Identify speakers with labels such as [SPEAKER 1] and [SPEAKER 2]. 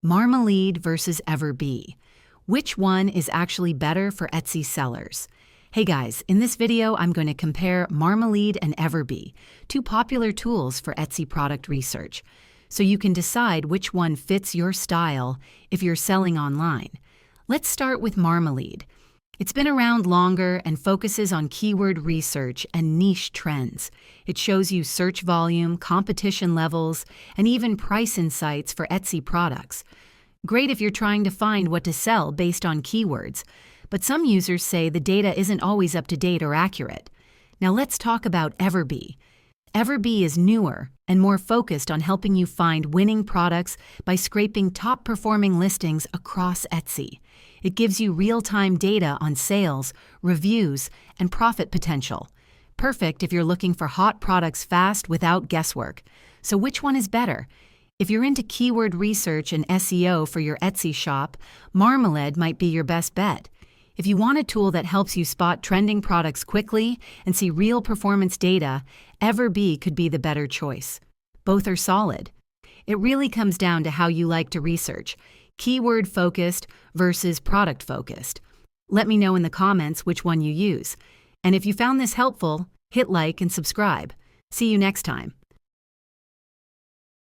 [SPEAKER 1] Marmalead versus EverBee. Which one is actually better for Etsy sellers? Hey guys, in this video I'm going to compare Marmalead and EverBee, two popular tools for Etsy product research, so you can decide which one fits your style if you're selling online. Let's start with Marmalead. It's been around longer and focuses on keyword research and niche trends. It shows you search volume, competition levels, and even price insights for Etsy products. Great if you're trying to find what to sell based on keywords, but some users say the data isn't always up to date or accurate. Now let's talk about EverBee. EverBee is newer and more focused on helping you find winning products by scraping top-performing listings across Etsy. It gives you real-time data on sales, reviews, and profit potential. Perfect if you're looking for hot products fast without guesswork. So which one is better? If you're into keyword research and SEO for your Etsy shop, Marmalead might be your best bet. If you want a tool that helps you spot trending products quickly and see real performance data, EverBee could be the better choice. Both are solid. It really comes down to how you like to research, keyword-focused versus product-focused. Let me know in the comments which one you use. And if you found this helpful, hit like and subscribe. See you next time.